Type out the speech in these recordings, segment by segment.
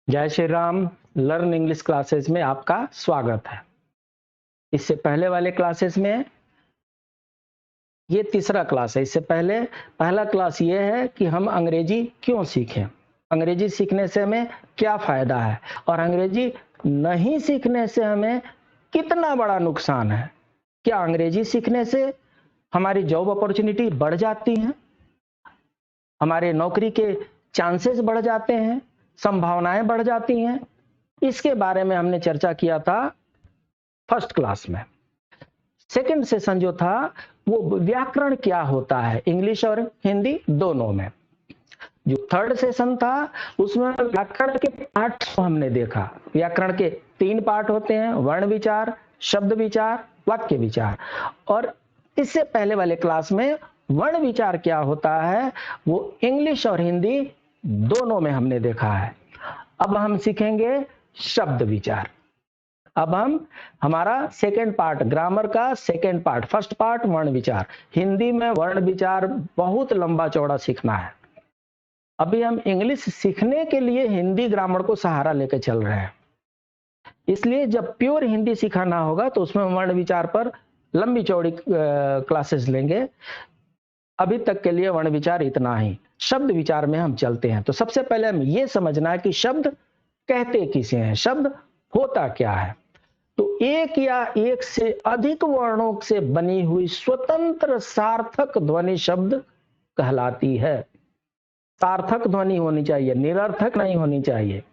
जय Shri Ram. Learn English classes में आपका स्वागत है। इससे पहले वाले क्लासेस में ये तीसरा क्लास है। इससे पहले पहला क्लास ये है कि हम अंग्रेजी क्यों सीखें, अंग्रेजी सीखने से हमें क्या फायदा है और अंग्रेजी नहीं सीखने से हमें कितना बड़ा नुकसान है। क्या अंग्रेजी सीखने से हमारी जॉब अपॉर्चुनिटी बढ़ जाती है, हमारे नौकरी के चांसेस बढ़ जाते हैं, संभावनाएं बढ़ जाती हैं? इसके बारे में हमने चर्चा किया था फर्स्ट क्लास में। सेकंड सेशन जो था वो व्याकरण क्या होता है इंग्लिश और हिंदी दोनों में। जो थर्ड सेशन था उसमें व्याकरण के पार्ट्स को हमने देखा। व्याकरण के 3 पार्ट होते हैं, वर्ण विचार, शब्द विचार, वाक्य विचार। और इससे पहले वाले क्लास में वर्ण विचार क्या होता है वो इंग्लिश और हिंदी दोनों में हमने देखा है। अब हम सीखेंगे शब्द विचार। अब हमारा सेकंड पार्ट ग्रामर का सेकंड पार्ट, फर्स्ट पार्ट वर्ण विचार। हिंदी में वर्ण विचार बहुत लंबा चौड़ा सीखना है। अभी हम इंग्लिश सीखने के लिए हिंदी ग्रामर को सहारा लेकर चल रहे हैं, इसलिए जब प्योर हिंदी सिखाना होगा तो उसमें वर्ण विचार पर लंबी चौड़ी क्लासेस लेंगे। अभी तक के लिए वर्ण विचार इतना ही। शब्द विचार में हम चलते हैं। तो सबसे पहले हम ये समझना है कि शब्द कहते किसे हैं, शब्द होता क्या है। तो एक या एक से अधिक वर्णों से बनी हुई स्वतंत्र सार्थक ध्वनि शब्द कहलाती है। सार्थक ध्वनि होनी चाहिए, निरर्थक नहीं होनी चाहिए।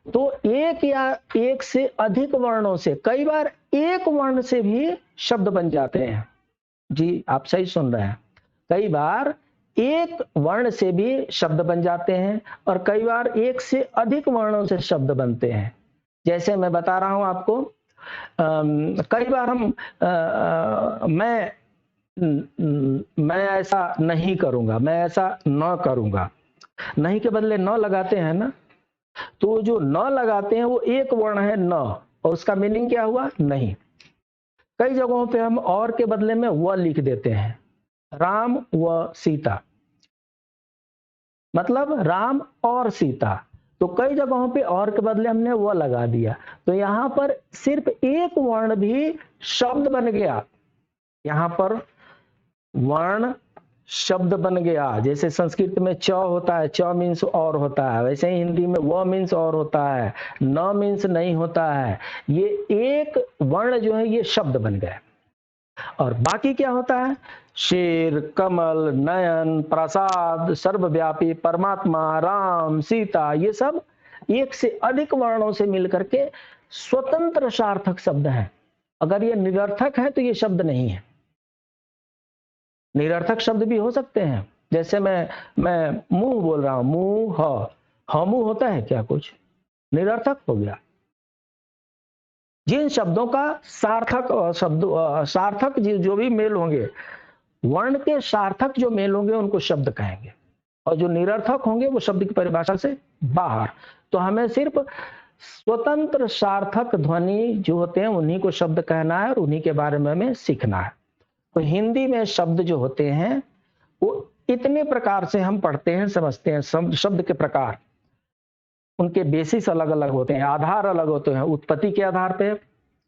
तो एक या एक से अधिक वर्णों से, कई बार एक वर्ण से भी शब्द बन जाते हैं। जी आप सही सुन रहे हैं, कई बार एक वर्ण से भी शब्द बन जाते हैं और कई बार एक से अधिक वर्णों से शब्द बनते हैं। जैसे मैं बता रहा हूं आपको, कई बार हम मैं ऐसा नहीं करूंगा, मैं ऐसा न करूंगा, नहीं के बदले न लगाते हैं ना। तो जो न लगाते हैं वो एक वर्ण है न, और उसका मीनिंग क्या हुआ नहीं। कई जगहों पे हम और के बदले में व लिख देते हैं, राम व सीता, मतलब राम और सीता। तो कई जगहों पे और के बदले हमने वो लगा दिया, तो यहां पर सिर्फ एक वर्ण भी शब्द बन गया। यहां पर वर्ण शब्द बन गया। जैसे संस्कृत में च होता है, च मीन्स और होता है, वैसे ही हिंदी में व मीन्स और होता है, न मीन्स नहीं होता है। ये एक वर्ण जो है ये शब्द बन गए। और बाकी क्या होता है, शेर, कमल, नयन, प्रसाद, सर्वव्यापी, परमात्मा, राम, सीता, ये सब एक से अधिक वर्णों से मिलकर के स्वतंत्र सार्थक शब्द हैं। अगर ये निरर्थक है तो ये शब्द नहीं है। निरर्थक शब्द भी हो सकते हैं। जैसे मैं मुंह बोल रहा हूं, मुंह ह मुंह होता है क्या, कुछ निरर्थक हो गया। जिन शब्दों का सार्थक शब्द सार्थक जो भी मेल होंगे, वर्ण के सार्थक जो मेल होंगे उनको शब्द कहेंगे, और जो निरर्थक होंगे वो शब्द की परिभाषा से बाहर। तो हमें सिर्फ स्वतंत्र सार्थक ध्वनि जो होते हैं उन्हीं को शब्द कहना है और उन्हीं के बारे में हमें सीखना है। तो हिंदी में शब्द जो होते हैं वो इतने प्रकार से हम पढ़ते हैं, समझते हैं। शब्द के प्रकार, उनके बेसिस अलग अलग होते हैं, आधार अलग होते हैं। उत्पत्ति के आधार पे,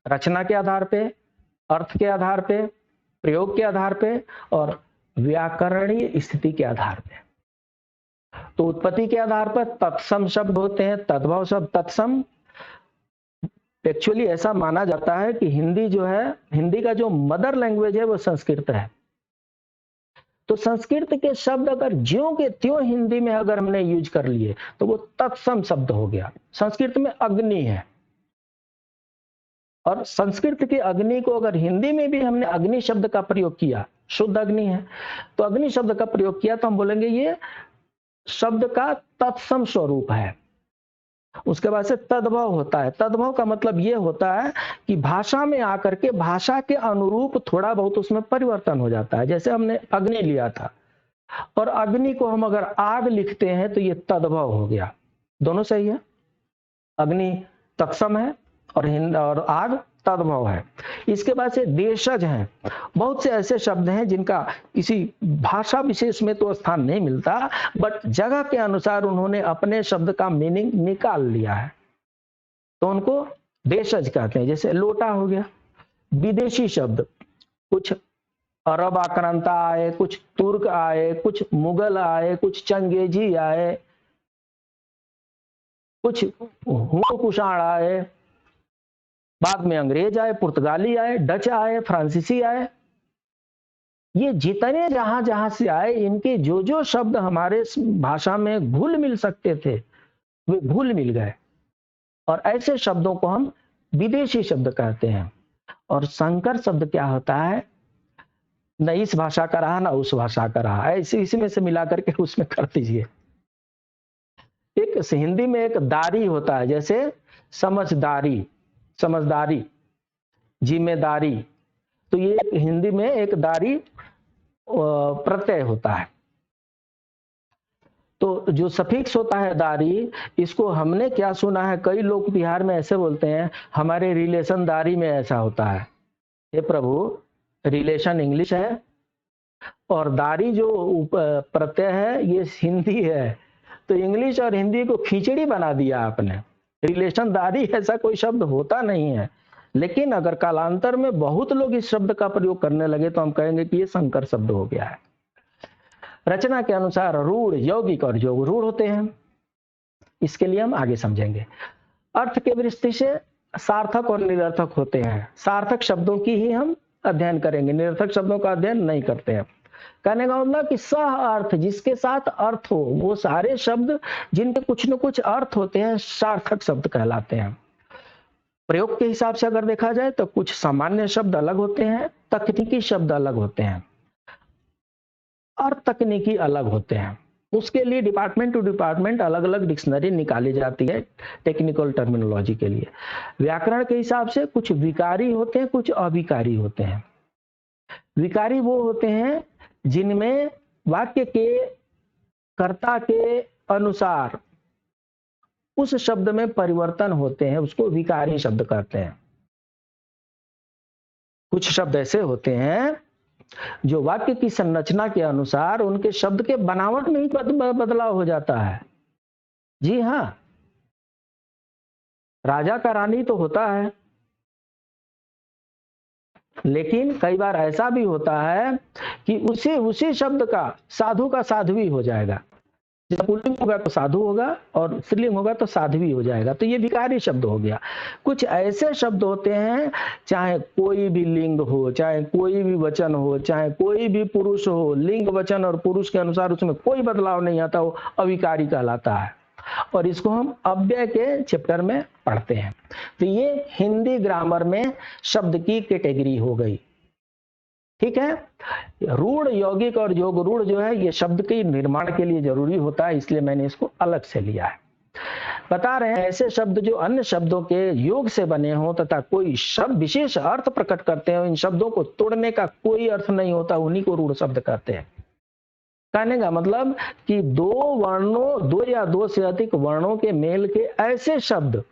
रचना के आधार पे, अर्थ के आधार पे, प्रयोग के आधार पे और व्याकरणीय स्थिति के आधार पे। तो उत्पत्ति के आधार पर तत्सम शब्द होते हैं, तद्भव शब्द। तत्सम एक्चुअली ऐसा माना जाता है कि हिंदी जो है, हिंदी का जो मदर लैंग्वेज है वो संस्कृत है। तो संस्कृत के शब्द अगर ज्यों के त्यों हिंदी में अगर हमने यूज कर लिए तो वो तत्सम शब्द हो गया। संस्कृत में अग्नि है, और संस्कृत के अग्नि को अगर हिंदी में भी हमने अग्नि शब्द का प्रयोग किया, शुद्ध अग्नि है, तो अग्नि शब्द का प्रयोग किया तो हम बोलेंगे ये शब्द का तत्सम स्वरूप है। उसके बाद से तद्भव होता है। तद्भव का मतलब ये होता है कि भाषा में आकर के भाषा के अनुरूप थोड़ा बहुत उसमें परिवर्तन हो जाता है। जैसे हमने अग्नि लिया था और अग्नि को हम अगर आग लिखते हैं तो ये तद्भव हो गया। दोनों सही है, अग्नि तत्सम है और आग तद्भव है। इसके बाद से देशज हैं, बहुत से ऐसे शब्द हैं जिनका किसी भाषा विशेष में तो स्थान नहीं मिलता, बट जगह के अनुसार उन्होंने अपने शब्द का मीनिंग निकाल लिया है, तो उनको देशज कहते हैं। जैसे लोटा हो गया, विदेशी शब्द, कुछ अरब आक्रांता आए, कुछ तुर्क आए, कुछ मुगल आए, कुछ चंगेजी आए, कुछ कुषाण आए, बाद में अंग्रेज आए, पुर्तगाली आए, डच आए, फ्रांसीसी आए। ये जितने जहां जहां से आए, इनके जो जो शब्द हमारे भाषा में घुल मिल सकते थे वे घुल मिल गए, और ऐसे शब्दों को हम विदेशी शब्द कहते हैं। और संकर शब्द क्या होता है, न इस भाषा का रहा ना उस भाषा का रहा, इसमें से मिला करके उसमें कर दीजिए। एक हिंदी में एक दारी होता है, जैसे समझदारी, समझदारी, जिम्मेदारी, तो ये हिंदी में एक दारी प्रत्यय होता है। तो जो सफिक्स होता है दारी, इसको हमने क्या सुना है, कई लोग बिहार में ऐसे बोलते हैं, हमारे रिलेशन दारी में ऐसा होता है। हे प्रभु, रिलेशन इंग्लिश है और दारी जो प्रत्यय है ये हिंदी है, तो इंग्लिश और हिंदी को खिचड़ी बना दिया आपने। रिलेशन दारी ऐसा कोई शब्द होता नहीं है, लेकिन अगर कालांतर में बहुत लोग इस शब्द का प्रयोग करने लगे तो हम कहेंगे कि ये संकर शब्द हो गया है। रचना के अनुसार रूढ़, यौगिक और जोग रूढ़ होते हैं, इसके लिए हम आगे समझेंगे। अर्थ के दृष्टि से सार्थक और निरर्थक होते हैं। सार्थक शब्दों की ही हम अध्ययन करेंगे, निरर्थक शब्दों का अध्ययन नहीं करते हैं। कहने का मतलब कि सह अर्थ, जिसके साथ अर्थ हो, वो सारे शब्द जिनके कुछ न कुछ अर्थ होते हैं सार्थक शब्द कहलाते हैं। प्रयोग के हिसाब से अगर देखा जाए तो कुछ सामान्य शब्द अलग होते हैं, तकनीकी शब्द अलग होते हैं और तकनीकी अलग होते हैं। उसके लिए डिपार्टमेंट टू डिपार्टमेंट अलग अलग डिक्शनरी निकाली जाती है टेक्निकल टर्मिनोलॉजी के लिए। व्याकरण के हिसाब से कुछ विकारी होते हैं, कुछ अविकारी होते हैं। विकारी वो होते हैं जिनमें वाक्य के कर्ता के अनुसार उस शब्द में परिवर्तन होते हैं, उसको विकारी शब्द कहते हैं। कुछ शब्द ऐसे होते हैं जो वाक्य की संरचना के अनुसार उनके शब्द के बनावट में ही बदलाव हो जाता है। जी हां, राजा का रानी तो होता है, लेकिन कई बार ऐसा भी होता है कि उसी शब्द का साधु का साध्वी हो जाएगा। जब पुल्लिंग होगा तो साधु होगा और स्त्रीलिंग होगा तो साध्वी हो जाएगा, तो ये विकारी शब्द हो गया। कुछ ऐसे शब्द होते हैं, चाहे कोई भी लिंग हो, चाहे कोई भी वचन हो, चाहे कोई भी पुरुष हो, लिंग वचन और पुरुष के अनुसार उसमें कोई बदलाव नहीं आता, वो अविकारी कहलाता है, और इसको हम अव्यय के चैप्टर में पढ़ते हैं। तो ये हिंदी ग्रामर में शब्द की कैटेगरी हो गई। ठीक है, रूढ़, यौगिक और जोग रूढ़ जो है ये शब्द के निर्माण के लिए जरूरी होता है, इसलिए मैंने इसको अलग से लिया है। बता रहे हैं ऐसे शब्द जो अन्य शब्दों के योग से बने हों तथा कोई शब्द विशेष अर्थ प्रकट करते हो, इन शब्दों को तोड़ने का कोई अर्थ नहीं होता, उन्हीं को रूढ़ शब्द कहते हैं। कहने का मतलब कि दो या दो से अधिक वर्णों के मेल के ऐसे शब्द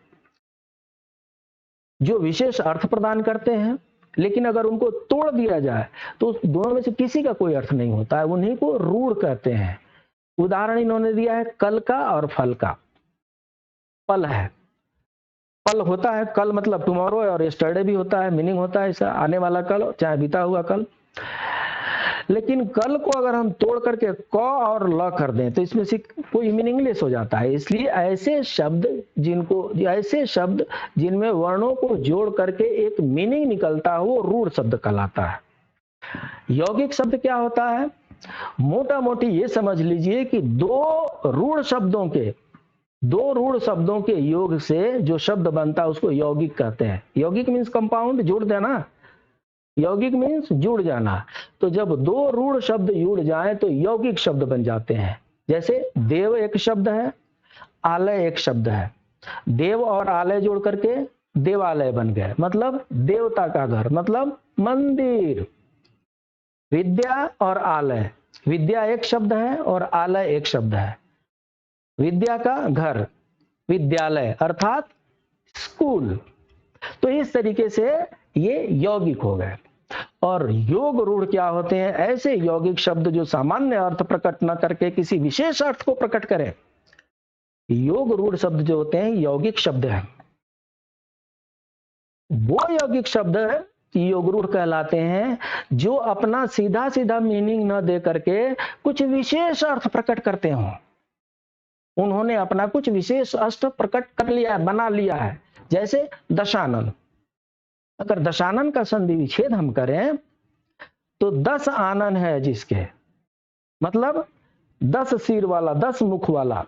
जो विशेष अर्थ प्रदान करते हैं, लेकिन अगर उनको तोड़ दिया जाए तो दोनों में से किसी का कोई अर्थ नहीं होता है, उन्हीं को रूढ़ कहते हैं। उदाहरण इन्होंने दिया है कल का और फल का। पल है, पल होता है, कल मतलब टुमारो, और यस्टरडे भी होता है, मीनिंग होता है इसका आने वाला कल, चाहे बीता हुआ कल। लेकिन कल को अगर हम तोड़ करके क और ल कर दें तो इसमें से कोई मीनिंगलेस हो जाता है। इसलिए ऐसे शब्द जिनमें वर्णों को जोड़ करके एक मीनिंग निकलता है वो रूढ़ शब्द कहलाता है। यौगिक शब्द क्या होता है, मोटा मोटी ये समझ लीजिए कि दो रूढ़ शब्दों के योग से जो शब्द बनता है उसको यौगिक कहते हैं। यौगिक मीन्स कंपाउंड, जुड़ देना, यौगिक मीन्स जुड़ जाना। तो जब दो रूढ़ शब्द जुड़ जाए तो यौगिक शब्द बन जाते हैं। जैसे देव एक शब्द है, आलय एक शब्द है, देव और आलय जोड़ करके देवालय बन गए, मतलब देवता का घर, मतलब मंदिर। विद्या और आलय, विद्या एक शब्द है और आलय एक शब्द है। विद्या का घर, विद्यालय अर्थात स्कूल। तो इस तरीके से ये यौगिक हो गए। और योग रूढ़ क्या होते हैं? ऐसे यौगिक शब्द जो सामान्य अर्थ प्रकट न करके किसी विशेष अर्थ को प्रकट करें। योग रूढ़ शब्द जो होते हैं यौगिक शब्द हैं। वो यौगिक शब्द योग रूढ़ कहलाते हैं जो अपना सीधा सीधा मीनिंग न दे करके कुछ विशेष अर्थ प्रकट करते हों। उन्होंने अपना कुछ विशेष अर्थ प्रकट कर लिया है, बना लिया है। जैसे दशानन, अगर दशानन का संधि विच्छेद हम करें तो 10 आनन है जिसके, मतलब 10 सिर वाला, 10 मुख वाला।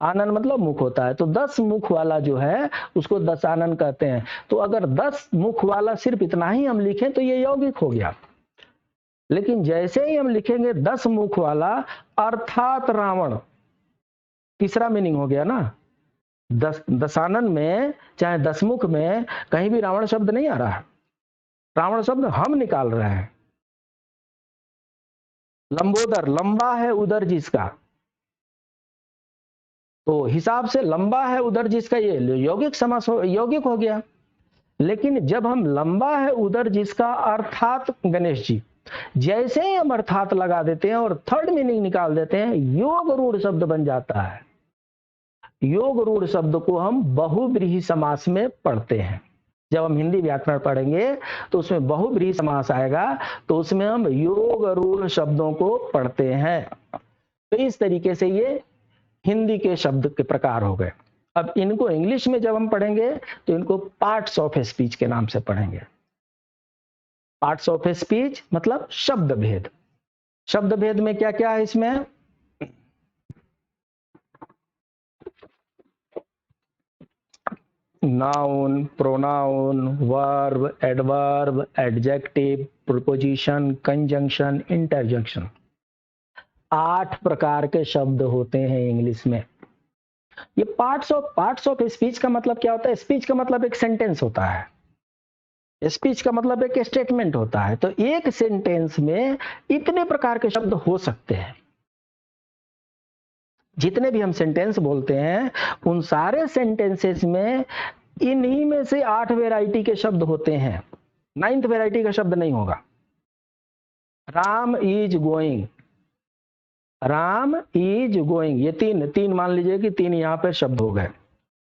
आनन मतलब मुख होता है, तो 10 मुख वाला जो है उसको दशानन कहते हैं। तो अगर 10 मुख वाला सिर्फ इतना ही हम लिखें तो ये यौगिक हो गया। लेकिन जैसे ही हम लिखेंगे 10 मुख वाला अर्थात रावण, तीसरा मीनिंग हो गया ना। दशानन में चाहे 10 मुख में कहीं भी रावण शब्द नहीं आ रहा है। रावण शब्द हम निकाल रहे हैं। लंबोदर, लंबा है उदर जिसका, तो हिसाब से लंबा है उदर जिसका ये यौगिक समास यौगिक हो गया। लेकिन जब हम लंबा है उदर जिसका अर्थात गणेश जी, जैसे ही हम अर्थात लगा देते हैं और थर्ड मीनिंग निकाल देते हैं, योग रूढ़ शब्द बन जाता है। योग रूढ़ शब्द को हम बहुव्रीहि समास में पढ़ते हैं। जब हम हिंदी व्याकरण पढ़ेंगे तो उसमें बहुव्रीहि समास आएगा, तो उसमें हम योग रूढ़ शब्दों को पढ़ते हैं। तो इस तरीके से ये हिंदी के शब्द के प्रकार हो गए। अब इनको इंग्लिश में जब हम पढ़ेंगे तो इनको पार्ट्स ऑफ स्पीच के नाम से पढ़ेंगे। पार्ट्स ऑफ स्पीच मतलब शब्द भेद। शब्द भेद में क्या क्या है इसमें? Noun, pronoun, verb, adverb, adjective, preposition, conjunction, interjection. 8 प्रकार के शब्द होते हैं इंग्लिश में। ये पार्ट्स ऑफ स्पीच का मतलब क्या होता है? स्पीच का मतलब एक सेंटेंस होता है। स्पीच का मतलब एक स्टेटमेंट होता है। तो एक सेंटेंस में इतने प्रकार के शब्द हो सकते हैं। जितने भी हम सेंटेंस बोलते हैं उन सारे सेंटेंसेस में इन्हीं में से 8 वैरायटी के शब्द होते हैं। 9th वैरायटी का शब्द नहीं होगा। Ram is going, Ram is going, ये तीन मान लीजिए कि 3 यहां पर शब्द हो गए,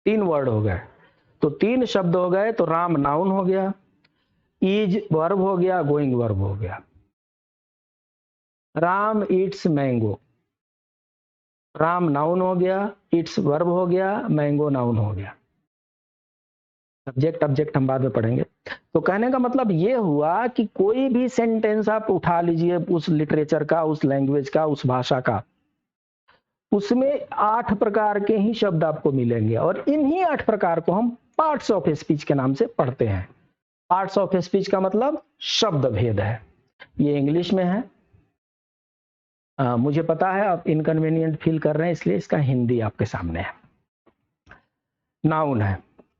3 वर्ड हो गए। तो 3 शब्द हो गए, तो राम नाउन हो गया, इज वर्ब हो गया, गोइंग वर्ब हो गया। Ram Yeats mango, Ram noun हो गया, इट्स वर्ब हो गया, मैंगो नाउन हो गया। सब्जेक्ट ऑब्जेक्ट हम बाद में पढ़ेंगे। तो कहने का मतलब ये हुआ कि कोई भी सेंटेंस आप उठा लीजिए उस लिटरेचर का, उस लैंग्वेज का, उस भाषा का, उसमें 8 प्रकार के ही शब्द आपको मिलेंगे और इन्हीं 8 प्रकार को हम पार्ट्स ऑफ स्पीच के नाम से पढ़ते हैं। पार्ट्स ऑफ स्पीच का मतलब शब्द भेद है। ये इंग्लिश में है। मुझे पता है आप इनकन्वीनियंट फील कर रहे हैं, इसलिए इसका हिंदी आपके सामने है। नाउन है,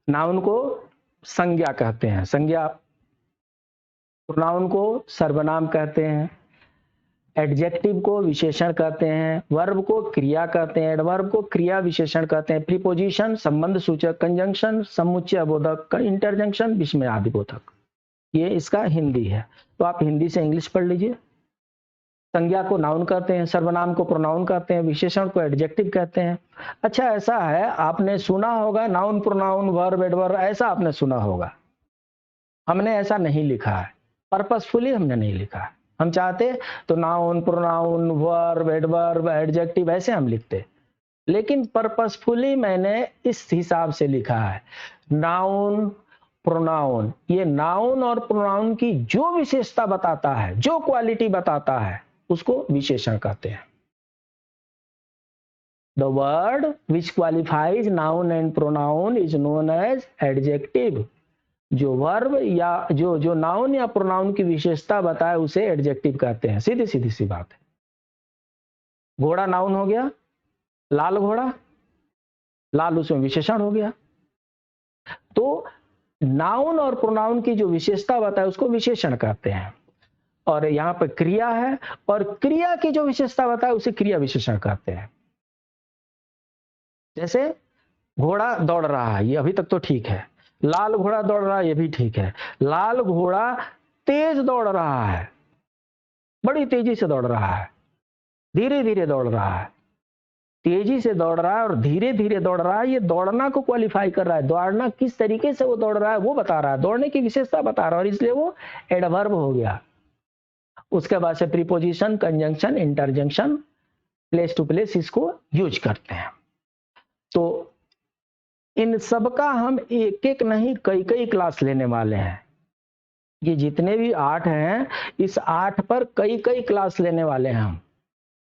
नाउन को संज्ञा कहते हैं, संज्ञा। प्रोनाउन को सर्वनाम कहते हैं, एडजेक्टिव को विशेषण कहते हैं, वर्ब को क्रिया कहते हैं, एडवर्ब को क्रिया विशेषण कहते हैं, प्रीपोजिशन संबंध सूचक, कंजंक्शन समुच्चय बोधक, इंटरजेक्शन विस्मयादि बोधक। ये इसका हिंदी है। तो आप हिंदी से इंग्लिश पढ़ लीजिए। संज्ञा को नाउन कहते हैं, सर्वनाम को प्रोनाउन कहते हैं, विशेषण को एडजेक्टिव कहते हैं। अच्छा, ऐसा है आपने सुना होगा नाउन, प्रोनाउन, वर्ब, एडवर्ब, ऐसा आपने सुना होगा। हमने ऐसा नहीं लिखा है, पर्पसफुली हमने नहीं लिखा है। हम चाहते तो noun, pronoun, verb, adverb, adjective ऐसे हम लिखते, लेकिन पर्पसफुली मैंने इस हिसाब से लिखा है। नाउन, प्रोनाउन, ये नाउन और प्रोनाउन की जो विशेषता बताता है, जो क्वालिटी बताता है, उसको विशेषण कहते हैं। The word which qualifies noun and pronoun is known as adjective। जो वर्ब या जो नाउन या प्रोनाउन की विशेषता बताए उसे एडजेक्टिव कहते हैं। सीधी सीधी सी बात है। घोड़ा नाउन हो गया, लाल घोड़ा, लाल उसमें विशेषण हो गया। तो नाउन और प्रोनाउन की जो विशेषता बताए उसको विशेषण कहते हैं। और यहां पर क्रिया है, और क्रिया की जो विशेषता बताए उसे क्रिया विशेषण कहते हैं। जैसे घोड़ा दौड़ रहा है, ये अभी तक तो ठीक है, लाल घोड़ा दौड़ रहा है, ये भी ठीक है। लाल घोड़ा तेज दौड़ रहा है, बड़ी तेजी से दौड़ रहा है, धीरे धीरे दौड़ रहा है, तेजी से दौड़ रहा है और धीरे धीरे दौड़ रहा है। ये दौड़ना को क्वालिफाई कर रहा है, दौड़ना किस तरीके से वो दौड़ रहा है वो बता रहा है, दौड़ने की विशेषता बता रहा है, और इसलिए वो एडवर्ब हो गया। उसके बाद से preposition, conjunction, interjection, place to place इसको यूज करते हैं। तो इन सब का हम एक एक नहीं कई कई क्लास लेने वाले हैं। ये जितने भी 8 हैं, इस 8 पर कई कई क्लास लेने वाले हैं हम।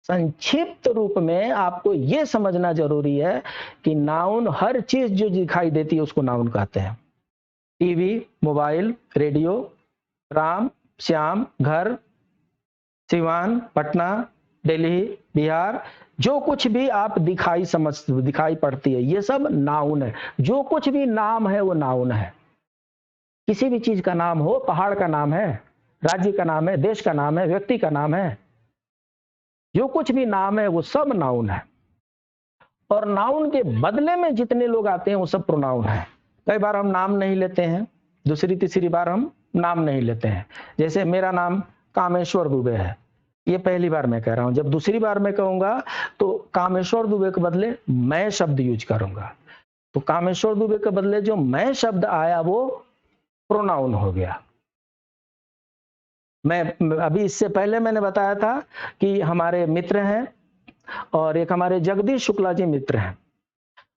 संक्षिप्त रूप में आपको यह समझना जरूरी है कि नाउन, हर चीज जो दिखाई देती है उसको नाउन कहते हैं। TV, mobile, radio, Ram, Shyam, घर, सिवान, पटना, दिल्ली, बिहार, जो कुछ भी आप दिखाई पड़ती है, ये सब नाउन है। जो कुछ भी नाम है वो नाउन है। किसी भी चीज का नाम हो, पहाड़ का नाम है, राज्य का नाम है, देश का नाम है, व्यक्ति का नाम है, जो कुछ भी नाम है वो सब नाउन है। और नाउन के बदले में जितने लोग आते हैं वो सब प्रोनाउन है। कई बार हम नाम नहीं लेते हैं, दूसरी तीसरी बार हम नाम नहीं लेते हैं। जैसे मेरा नाम कामेश्वर दुबे है, ये पहली बार मैं कह रहा हूं। जब दूसरी बार मैं कहूंगा तो कामेश्वर दुबे के बदले मैं शब्द यूज करूंगा। तो कामेश्वर दुबे के बदले जो मैं शब्द आया वो प्रोनाउन हो गया। मैं अभी इससे पहले मैंने बताया था कि हमारे मित्र हैं, और एक हमारे जगदीश शुक्ला जी मित्र हैं,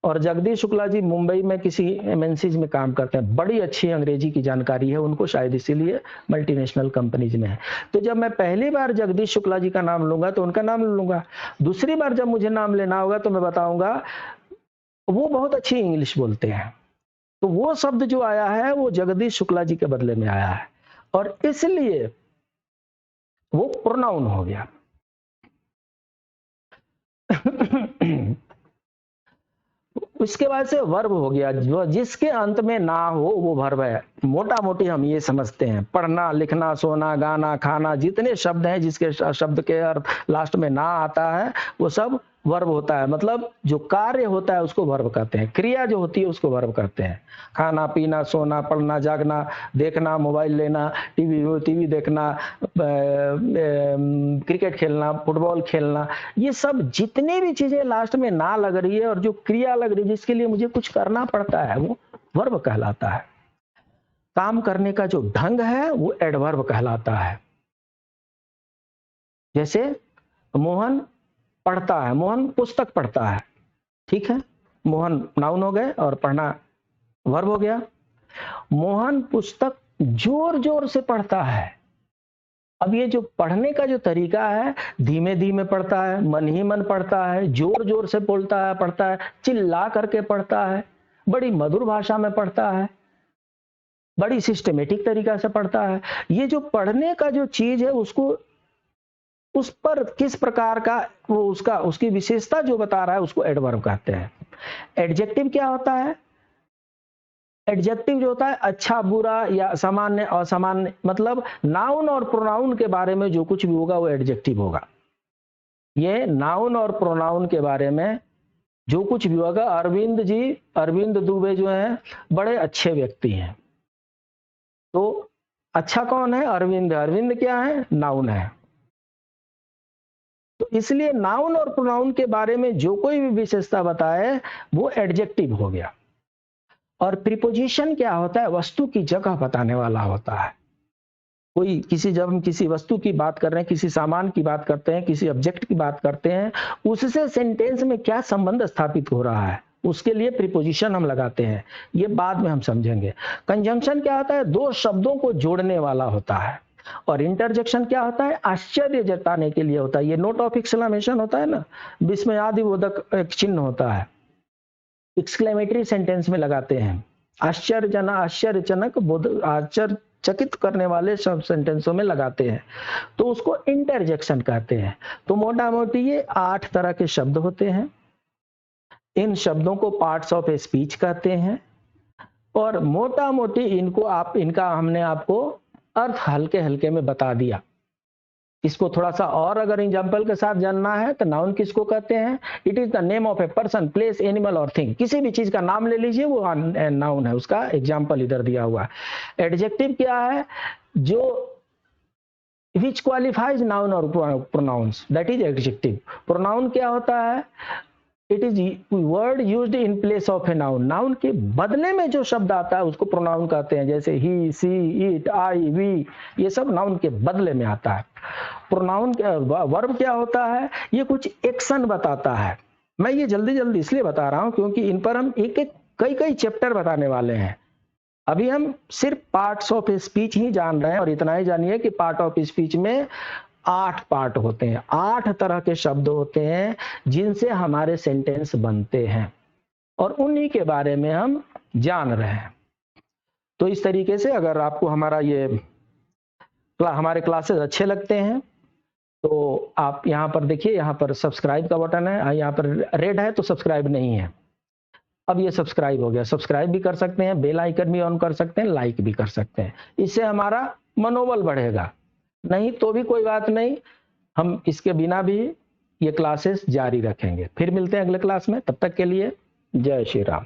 और जगदीश शुक्ला जी मुंबई में किसी एमएनसीज में काम करते हैं। बड़ी अच्छी अंग्रेजी की जानकारी है उनको, शायद इसीलिए मल्टीनेशनल कंपनीज में है। तो जब मैं पहली बार जगदीश शुक्ला जी का नाम लूंगा तो उनका नाम लूंगा। दूसरी बार जब मुझे नाम लेना होगा तो मैं बताऊंगा वो बहुत अच्छी इंग्लिश बोलते हैं। तो वो शब्द जो आया है वो जगदीश शुक्ला जी के बदले में आया है, और इसलिए वो प्रोनाउन हो गया। उसके बाद से वर्ब हो गया, जो जिसके अंत में ना हो वो वर्ब है। मोटा मोटी हम ये समझते हैं, पढ़ना, लिखना, सोना, गाना, खाना, जितने शब्द हैं जिसके शब्द के अर्थ लास्ट में ना आता है वो सब वर्ब होता है। मतलब जो कार्य होता है उसको वर्ब कहते हैं, क्रिया जो होती है उसको वर्ब कहते हैं। खाना, पीना, सोना, पढ़ना, जागना, देखना, मोबाइल लेना, टीवी देखना, क्रिकेट खेलना, फुटबॉल खेलना, ये सब जितनी भी चीजें लास्ट में ना लग रही है और जो क्रिया लग रही है जिसके लिए मुझे कुछ करना पड़ता है वो वर्ब कहलाता है। काम करने का जो ढंग है वो एडवर्ब कहलाता है। जैसे मोहन पढ़ता है, मोहन पुस्तक पढ़ता है, ठीक है, मोहन नाउन हो गए और पढ़ना वर्ब हो गया। मोहन पुस्तक जोर जोर से पढ़ता है। अब ये जो पढ़ने का जो तरीका है, धीमे धीमे पढ़ता है, मन ही मन पढ़ता है, जोर जोर से बोलता है, पढ़ता है, चिल्ला करके पढ़ता है, बड़ी मधुर भाषा में पढ़ता है, बड़ी सिस्टमेटिक तरीका से पढ़ता है। ये जो पढ़ने का जो चीज है उसको, उस पर किस प्रकार का वो उसकी विशेषता जो बता रहा है उसको एडवर्ब कहते हैं। एडजेक्टिव क्या होता है? एडजेक्टिव जो होता है अच्छा, बुरा या सामान्य, असामान्य, मतलब नाउन और प्रोनाउन के बारे में जो कुछ भी होगा वो एडजेक्टिव होगा। ये नाउन और प्रोनाउन के बारे में जो कुछ भी होगा। अरविंद दुबे जो हैं बड़े अच्छे व्यक्ति हैं। तो अच्छा कौन है? अरविंद। अरविंद क्या है? नाउन है। तो इसलिए नाउन और प्रोनाउन के बारे में जो कोई भी विशेषता बताए वो एडजेक्टिव हो गया। और प्रीपोजिशन क्या होता है? वस्तु की जगह बताने वाला होता है। जब हम किसी वस्तु की बात कर रहे हैं, किसी सामान की बात करते हैं, किसी ऑब्जेक्ट की बात करते हैं, उससे सेंटेंस में क्या संबंध स्थापित हो रहा है उसके लिए प्रीपोजिशन हम लगाते हैं। ये बाद में हम समझेंगे। कंजंक्शन क्या होता है? दो शब्दों को जोड़ने वाला होता है। और इंटरजेक्शन क्या होता है? आश्चर्य जताने के लिए होता है। ये नोट ऑफ एक्सक्लेमेशन होता है ना, विस्मयादिबोधक एक चिन्ह होता है, एक्सक्लेमेटरी सेंटेंस में लगाते हैं। आश्चर्यजनक आश्चर्यचकित करने वाले सब सेंटेंसों में लगाते हैं, तो उसको इंटरजेक्शन कहते हैं। तो मोटा मोटी ये 8 तरह के शब्द होते हैं। इन शब्दों को पार्ट्स ऑफ स्पीच कहते हैं। और मोटा मोटी इनका हमने आपको अर्थ हल्के हल्के में बता दिया इसको थोड़ा सा और अगर एग्जाम्पल के साथ जानना है तो नाउन किसको कहते हैं? It is the name of a person, place, animal और थिंग। किसी भी चीज का नाम ले लीजिए, वो नाउन है, उसका एग्जाम्पल इधर दिया हुआ है। एडजेक्टिव क्या है? जो विच क्वालिफाइज नाउन और pronouns, that is adjective. Pronoun क्या होता है? It is word used in place of a noun. Noun के बदले में जो शब्द आता है उसको प्रोनाउन कहते हैं, जैसे ही, सी, इट, आई, वी, ये सब नाउन के बदले में आता है। प्रोनाउन वर्ब क्या होता है? ये कुछ एक्शन बताता है। मैं ये जल्दी जल्दी इसलिए बता रहा हूं क्योंकि इन पर हम एक एक कई चैप्टर बताने वाले हैं। अभी हम सिर्फ पार्ट्स ऑफ स्पीच ही जान रहे हैं, और इतना ही जानिए कि पार्ट ऑफ स्पीच में 8 पार्ट होते हैं, 8 तरह के शब्द होते हैं जिनसे हमारे सेंटेंस बनते हैं, और उन्हीं के बारे में हम जान रहे हैं। तो इस तरीके से अगर आपको हमारे क्लासेस अच्छे लगते हैं तो आप यहाँ पर देखिए, यहाँ पर सब्सक्राइब का बटन है, यहाँ पर रेड है तो सब्सक्राइब नहीं है। अब ये सब्सक्राइब हो गया, सब्सक्राइब भी कर सकते हैं, बेल आइकन भी ऑन कर सकते हैं, लाइक भी कर सकते हैं। इससे हमारा मनोबल बढ़ेगा। नहीं तो भी कोई बात नहीं, हम इसके बिना भी ये क्लासेस जारी रखेंगे। फिर मिलते हैं अगले क्लास में, तब तक के लिए जय श्री राम।